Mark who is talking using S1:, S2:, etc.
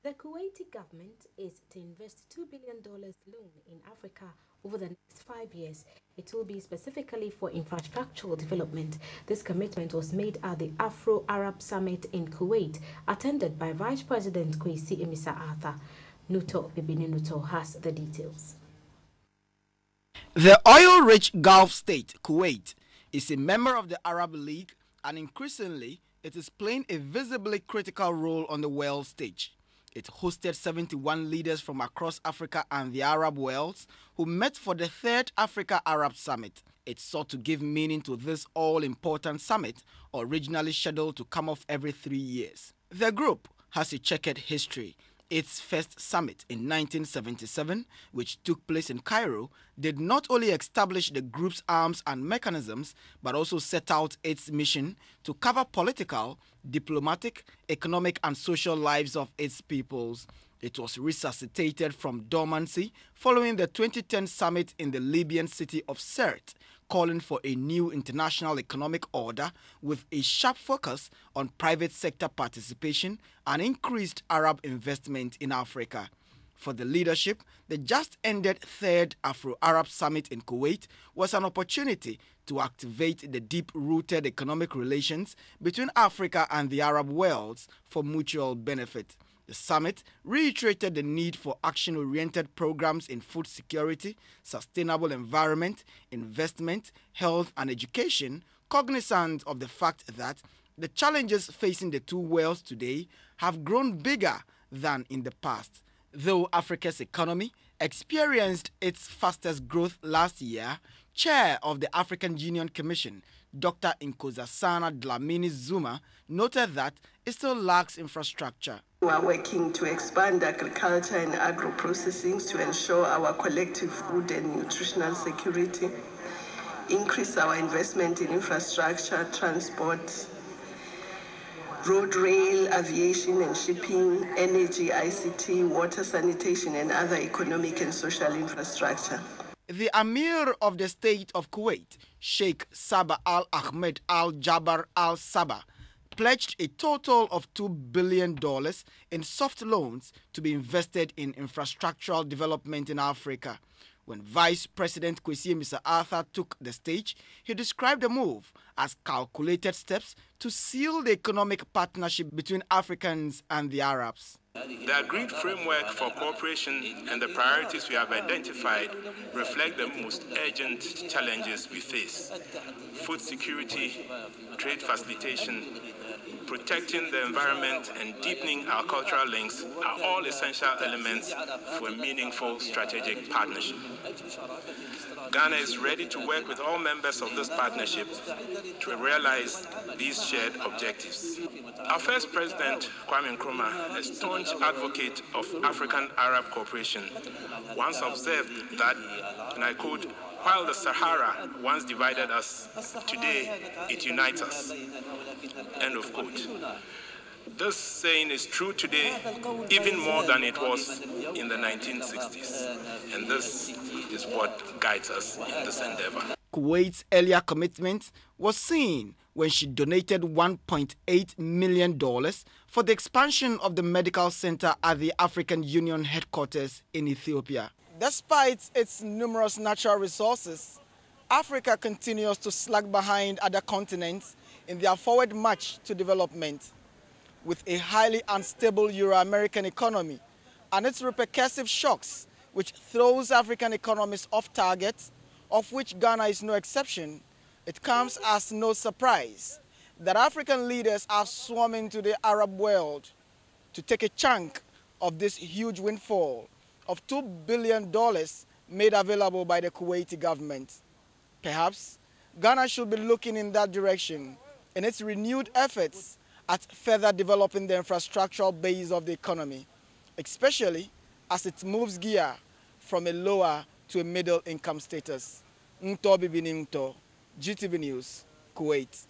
S1: The Kuwaiti government is to invest $2 billion loan in Africa over the next 5 years. It will be specifically for infrastructural development. This commitment was made at the Afro-Arab Summit in Kuwait, attended by Vice President Kwesi Amissah-Arthur. Nuto Bibini Nuto has the details.
S2: The oil-rich Gulf state, Kuwait, is a member of the Arab League, and increasingly, it is playing a visibly critical role on the world stage. It hosted 71 leaders from across Africa and the Arab worlds who met for the third Africa-Arab Summit. It sought to give meaning to this all-important summit, originally scheduled to come off every 3 years. The group has a checkered history. Its first summit in 1977, which took place in Cairo, did not only establish the group's arms and mechanisms, but also set out its mission to cover political, diplomatic, economic and social lives of its peoples. It was resuscitated from dormancy following the 2010 summit in the Libyan city of Sirte, calling for a new international economic order with a sharp focus on private sector participation and increased Arab investment in Africa. For the leadership, the just-ended third Afro-Arab Summit in Kuwait was an opportunity to activate the deep-rooted economic relations between Africa and the Arab worlds for mutual benefit. The summit reiterated the need for action-oriented programs in food security, sustainable environment, investment, health and education, cognizant of the fact that the challenges facing the two worlds today have grown bigger than in the past. Though Africa's economy experienced its fastest growth last year, Chair of the African Union Commission, Dr. Nkosazana Dlamini Zuma, noted that it still lacks infrastructure.
S3: We are working to expand agriculture and agro-processing to ensure our collective food and nutritional security, increase our investment in infrastructure, transport, road, rail, aviation and shipping, energy, ICT, water, sanitation and other economic and social infrastructure.
S2: The Amir of the State of Kuwait, Sheikh Sabah Al Ahmed Al Jaber Al Sabah, pledged a total of $2 billion in soft loans to be invested in infrastructural development in Africa. When Vice President Kwesi Amissah-Arthur took the stage, he described the move as calculated steps to seal the economic partnership between Africans and the Arabs.
S4: The agreed framework for cooperation and the priorities we have identified reflect the most urgent challenges we face. Food security, trade facilitation, protecting the environment and deepening our cultural links are all essential elements for a meaningful strategic partnership. Ghana is ready to work with all members of this partnership to realize these shared objectives. Our first president, Kwame Nkrumah, a staunch advocate of African-Arab cooperation, once observed that, and I quote, "While the Sahara once divided us, today it unites us." End of quote. This saying is true today even more than it was in the 1960s. And this is what guides us in this endeavor.
S2: Kuwait's earlier commitment was seen when she donated $1.8 million for the expansion of the medical center at the African Union headquarters in Ethiopia. Despite its numerous natural resources, Africa continues to slag behind other continents in their forward march to development. With a highly unstable Euro-American economy and its repercussive shocks, which throws African economies off target, of which Ghana is no exception, it comes as no surprise that African leaders are swarming to the Arab world to take a chunk of this huge windfall of $2 billion made available by the Kuwaiti government. Perhaps Ghana should be looking in that direction in its renewed efforts at further developing the infrastructural base of the economy, especially as it moves gear from a lower to a middle income status. Nto Bibini Nto, GTV News, Kuwait.